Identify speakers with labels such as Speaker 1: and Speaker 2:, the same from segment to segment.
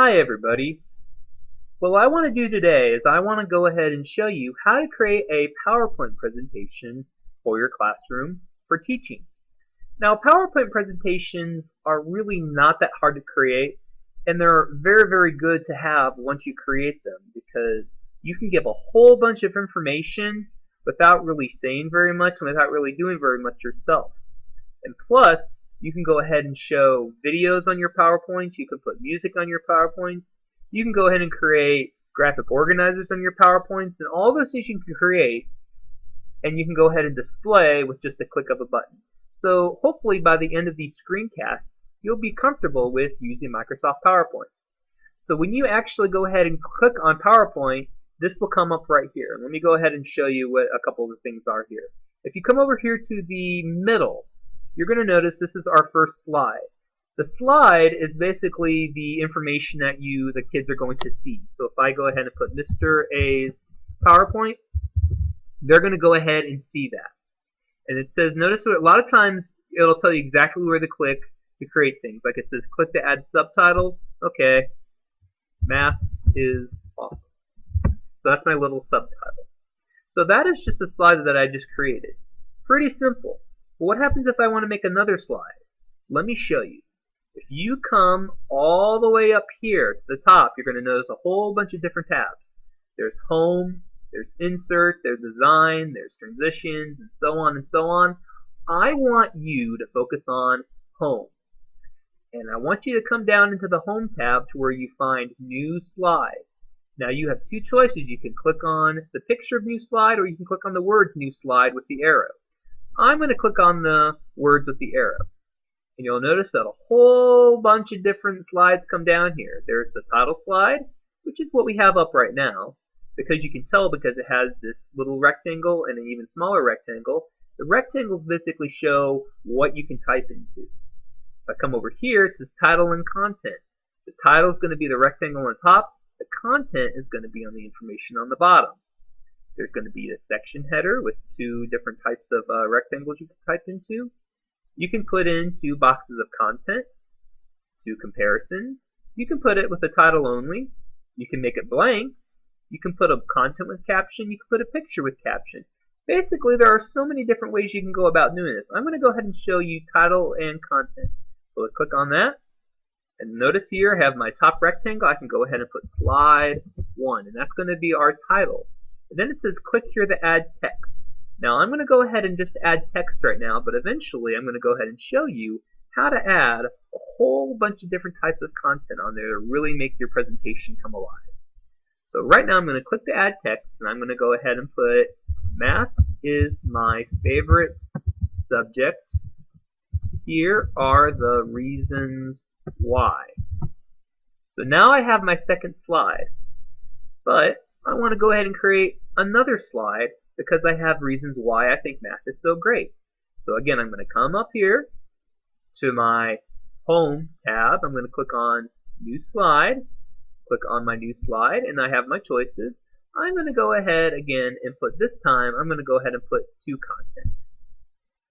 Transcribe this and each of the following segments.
Speaker 1: Hi everybody. What I want to do today is I want to go ahead and show you how to create a PowerPoint presentation for your classroom for teaching. Now PowerPoint presentations are really not that hard to create, and they're very good to have once you create them because you can give a whole bunch of information without really saying very much and without really doing very much yourself. And plus, you can go ahead and show videos on your PowerPoints. You can put music on your PowerPoints. You can go ahead and create graphic organizers on your PowerPoints, and all those things you can create, and you can go ahead and display with just a click of a button. So hopefully by the end of these screencasts, you'll be comfortable with using Microsoft PowerPoint. So when you actually go ahead and click on PowerPoint, this will come up right here. Let me go ahead and show you what a couple of the things are here. If you come over here to the middle, you're going to notice this is our first slide. The slide is basically the information that the kids are going to see. So if I go ahead and put Mr. A's PowerPoint, they're going to go ahead and see that. And it says, notice a lot of times it'll tell you exactly where to click to create things. Like it says, click to add subtitles. Okay, math is awesome. So that's my little subtitle. So that is just a slide that I just created. Pretty simple. But what happens if I want to make another slide? Let me show you. If you come all the way up here to the top, you're going to notice a whole bunch of different tabs. There's Home, there's Insert, there's Design, there's Transitions, and so on and so on. I want you to focus on Home. And I want you to come down into the Home tab to where you find New Slide. Now you have two choices. You can click on the picture of New Slide, or you can click on the words New Slide with the arrow. I'm going to click on the words with the arrow. And you'll notice that a whole bunch of different slides come down here. There's the title slide, which is what we have up right now, because you can tell because it has this little rectangle and an even smaller rectangle. The rectangles basically show what you can type into. If I come over here, it says title and content. The title is going to be the rectangle on the top. The content is going to be on the information on the bottom. There's going to be a section header with two different types of rectangles you can type into. You can put in two boxes of content, two comparisons. You can put it with a title only. You can make it blank. You can put a content with caption. You can put a picture with caption. Basically, there are so many different ways you can go about doing this. I'm going to go ahead and show you title and content. So let's click on that. And notice here I have my top rectangle. I can go ahead and put slide 1, and that's going to be our title. And then it says click here to add text. Now I'm going to go ahead and just add text right now, but eventually I'm going to go ahead and show you how to add a whole bunch of different types of content on there to really make your presentation come alive. So right now I'm going to click to add text, and I'm going to go ahead and put math is my favorite subject. Here are the reasons why. So now I have my second slide, but I want to go ahead and create another slide because I have reasons why I think math is so great. So again, I'm going to come up here to my Home tab. I'm going to click on New Slide, click on my new slide, and I have my choices. I'm going to go ahead again and put, this time, I'm going to go ahead and put two content.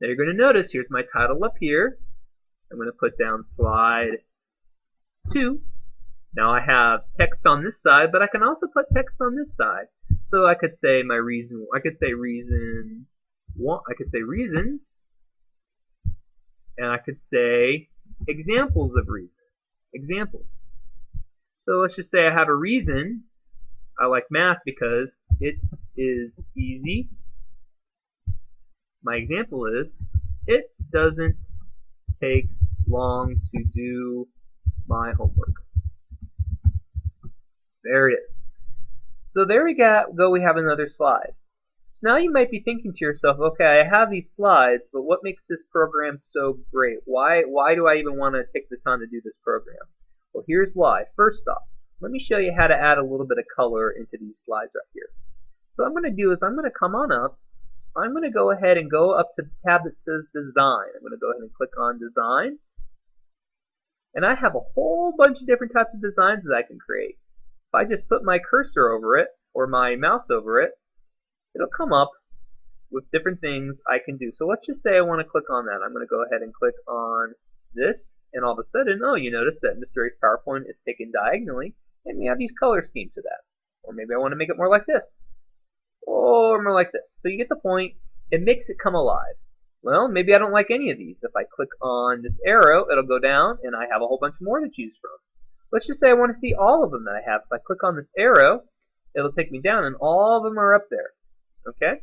Speaker 1: Now you're going to notice here's my title up here. I'm going to put down slide 2. Now I have text on this side, but I can also put text on this side. So I could say my reason. I could say reason 1. I could say reasons, and I could say examples of reasons. Examples. So let's just say I have a reason. I like math because it is easy. My example is it doesn't take long to do my homework. There it is. So there we go, we have another slide. So now you might be thinking to yourself, okay, I have these slides, but what makes this program so great? Why do I even want to take the time to do this program? Well, here's why. First off, let me show you how to add a little bit of color into these slides right here. So what I'm going to do is I'm going to come on up. I'm going to go ahead and go up to the tab that says Design. I'm going to go ahead and click on Design. And I have a whole bunch of different types of designs that I can create. If I just put my cursor over it, or my mouse over it, it'll come up with different things I can do. So let's just say I want to click on that. I'm going to go ahead and click on this, And all of a sudden, oh, you notice that Mr. A's PowerPoint is taken diagonally, and we have these color schemes to that. Or maybe I want to make it more like this, or more like this. So you get the point. It makes it come alive. Well, maybe I don't like any of these. If I click on this arrow, it'll go down, and I have a whole bunch more to choose from. Let's just say I want to see all of them that I have. If I click on this arrow, it'll take me down, and all of them are up there. Okay?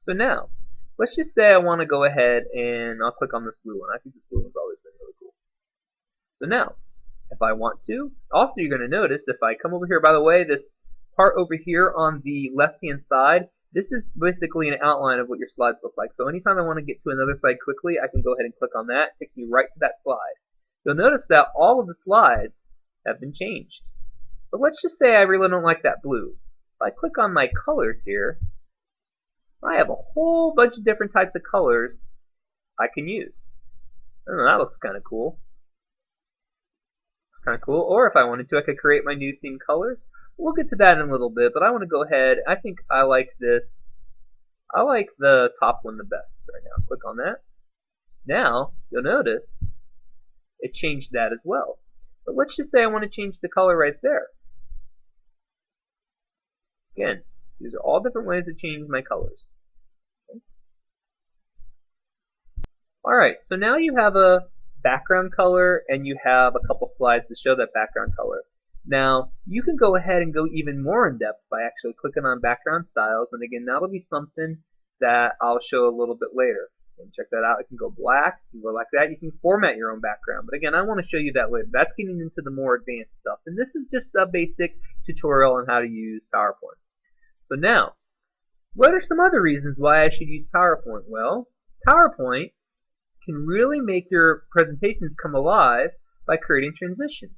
Speaker 1: So now, let's just say I want to go ahead and I'll click on this blue one. I think this blue one's always been really cool. So now, if I want to, also you're going to notice if I come over here, by the way, this part over here on the left-hand side, this is basically an outline of what your slides look like. So anytime I want to get to another slide quickly, I can go ahead and click on that. It takes me right to that slide. You'll notice that all of the slides have been changed. But let's just say I really don't like that blue. If I click on my colors here, I have a whole bunch of different types of colors I can use. I don't know, that looks kind of cool. Kind of cool. Or if I wanted to, I could create my new theme colors. We'll get to that in a little bit, but I want to go ahead. I think I like this. I like the top one the best right now. Click on that. Now, you'll notice it changed that as well. But let's just say I want to change the color right there. Again, these are all different ways to change my colors. Okay. Alright, so now you have a background color and you have a couple slides to show that background color. Now, you can go ahead and go even more in depth by actually clicking on background styles, and again, that'll be something that I'll show a little bit later. And check that out. It can go black, you can go like that. You can format your own background. But again, I want to show you that later. That's getting into the more advanced stuff. And this is just a basic tutorial on how to use PowerPoint. So now, what are some other reasons why I should use PowerPoint? Well, PowerPoint can really make your presentations come alive by creating transitions.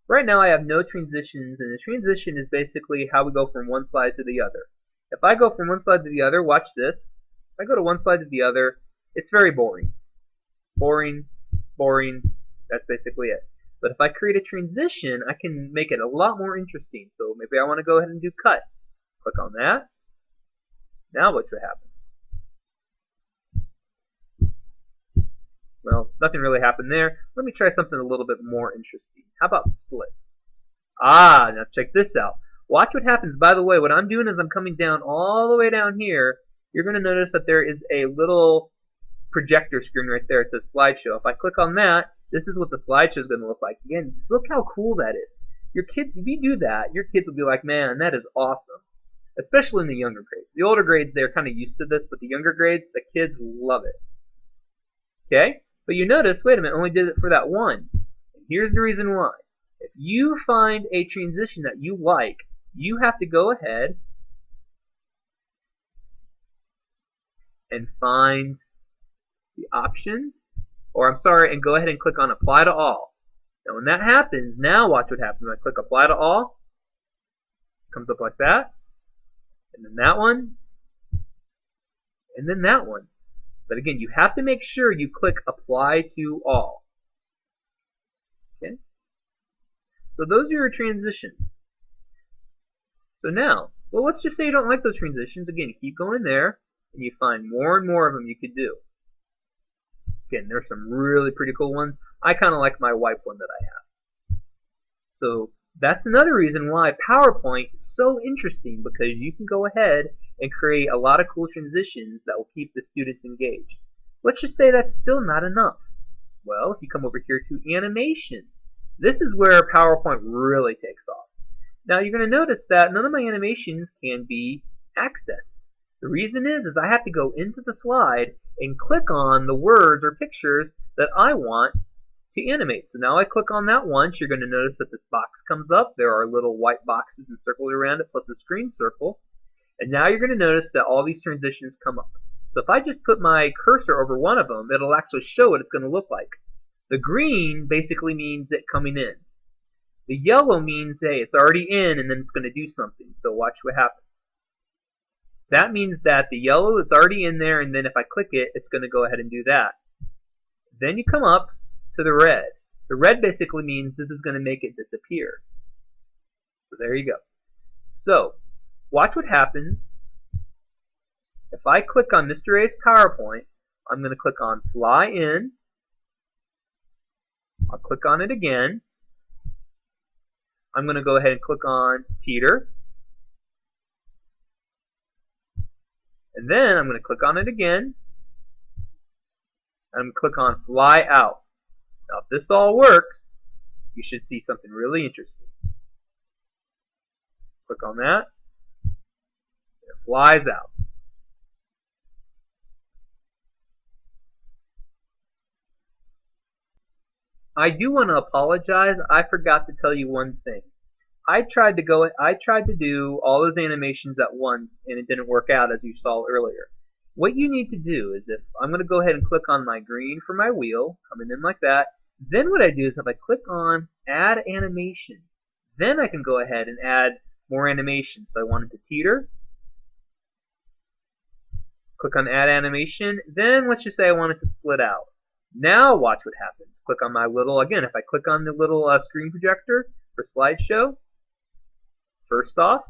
Speaker 1: Right now I have no transitions, and the transition is basically how we go from one slide to the other. If I go from one slide to the other, watch this. If I go to one slide to the other, it's very boring. Boring, boring, that's basically it. But if I create a transition, I can make it a lot more interesting. So maybe I want to go ahead and do cut. Click on that. Now what should happen? Well, nothing really happened there. Let me try something a little bit more interesting. How about split? Ah, now check this out. Watch what happens. By the way, what I'm doing is I'm coming down all the way down here. You're going to notice that there is a little projector screen right there. It says slideshow. If I click on that, this is what the slideshow is going to look like. Again, look how cool that is. Your kids, if you do that, your kids will be like, man, that is awesome. Especially in the younger grades. The older grades, they're kind of used to this, but the younger grades, the kids love it. Okay? But you notice, wait a minute, only did it for that one. And here's the reason why. If you find a transition that you like, you have to go ahead and find the options, and go ahead and click on Apply to All. Now when that happens, now watch what happens. When I click Apply to All, it comes up like that, and then that one, and then that one. But again, you have to make sure you click Apply to All. Okay? So those are your transitions. So now, well, let's just say you don't like those transitions. Again, keep going there, and you find more and more of them you could do. Again, there's some really pretty cool ones. I kind of like my wipe one that I have. So that's another reason why PowerPoint is so interesting, because you can go ahead and create a lot of cool transitions that will keep the students engaged. Let's just say that's still not enough. Well, if you come over here to animation, this is where PowerPoint really takes off. Now you're going to notice that none of my animations can be accessed. The reason is I have to go into the slide and click on the words or pictures that I want to animate. So now I click on that once. You're going to notice that this box comes up. There are little white boxes encircled around it plus a screen circle. And now you're going to notice that all these transitions come up. So if I just put my cursor over one of them, it'll actually show what it's going to look like. The green basically means it coming in. The yellow means, hey, it's already in and then it's going to do something. So watch what happens. That means that the yellow is already in there, and then if I click it, it's going to go ahead and do that. Then you come up to the red. The red basically means this is going to make it disappear. So there you go. So watch what happens. If I click on Mr. A's PowerPoint, I'm going to click on Fly In, I'll click on it again. I'm going to go ahead and click on teeter. And then I'm going to click on it again. I'm going to click on fly out. Now if this all works, you should see something really interesting. Click on that. It flies out. I do want to apologize. I forgot to tell you one thing. I tried to do all those animations at once and it didn't work out as you saw earlier. What you need to do is if I'm going to go ahead and click on my green for my wheel, coming in like that, then what I do is if I click on add animation, then I can go ahead and add more animation. So I want it to teeter. Click on add animation, then let's just say I want it to split out. Now watch what happens. Click on my little, again, if I click on the little screen projector for slideshow, first off,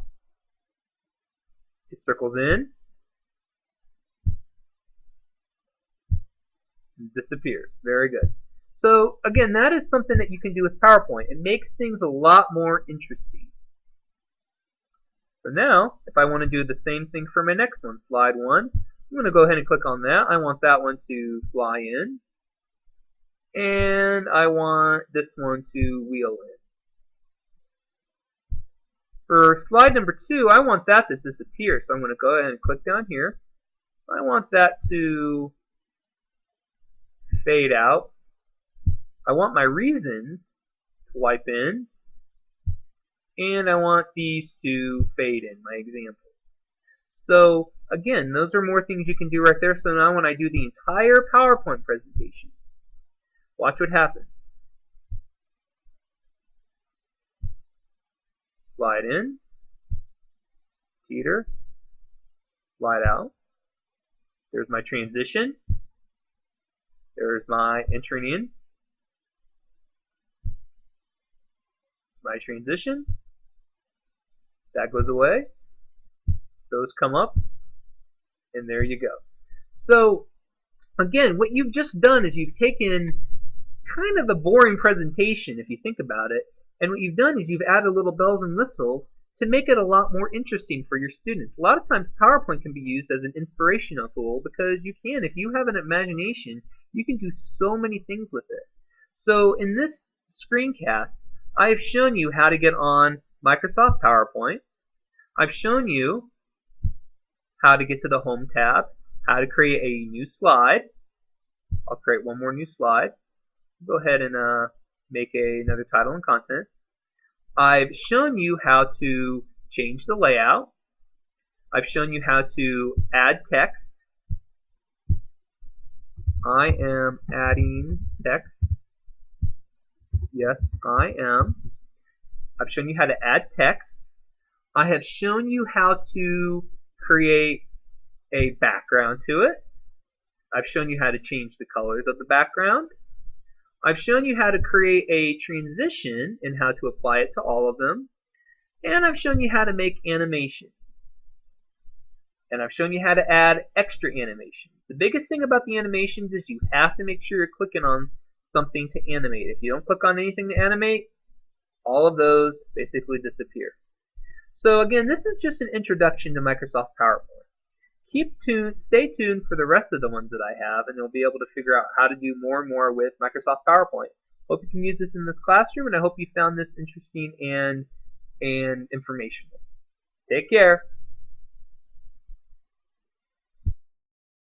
Speaker 1: it circles in and disappears. Very good. So again, that is something that you can do with PowerPoint. It makes things a lot more interesting. So now, if I want to do the same thing for my next one, slide 1, I'm going to go ahead and click on that. I want that one to fly in. And I want this one to wheel in. For slide number 2, I want that to disappear. So I'm going to go ahead and click down here. I want that to fade out. I want my reasons to wipe in. And I want these to fade in, my examples. So again, those are more things you can do right there. So now when I do the entire PowerPoint presentation, watch what happens. Slide in, teeter, slide out. There's my transition. There's my entering in, my transition. That goes away. Those come up, and there you go. So again, what you've just done is you've taken kind of a boring presentation if you think about it, and what you've done is you've added little bells and whistles to make it a lot more interesting for your students. A lot of times PowerPoint can be used as an inspirational tool because you can, if you have an imagination, you can do so many things with it. So in this screencast, I've shown you how to get on Microsoft PowerPoint. I've shown you how to get to the Home tab, how to create a new slide. I'll create one more new slide. Go ahead and make another title and content. I've shown you how to change the layout. I've shown you how to add text. I am adding text. Yes, I am. I've shown you how to add text. I have shown you how to create a background to it. I've shown you how to change the colors of the background. I've shown you how to create a transition and how to apply it to all of them. And I've shown you how to make animations. And I've shown you how to add extra animations. The biggest thing about the animations is you have to make sure you're clicking on something to animate. If you don't click on anything to animate, all of those basically disappear. So again, this is just an introduction to Microsoft PowerPoint. Stay tuned for the rest of the ones that I have, and you'll be able to figure out how to do more and more with Microsoft PowerPoint. Hope you can use this in this classroom, and I hope you found this interesting and informational. Take care.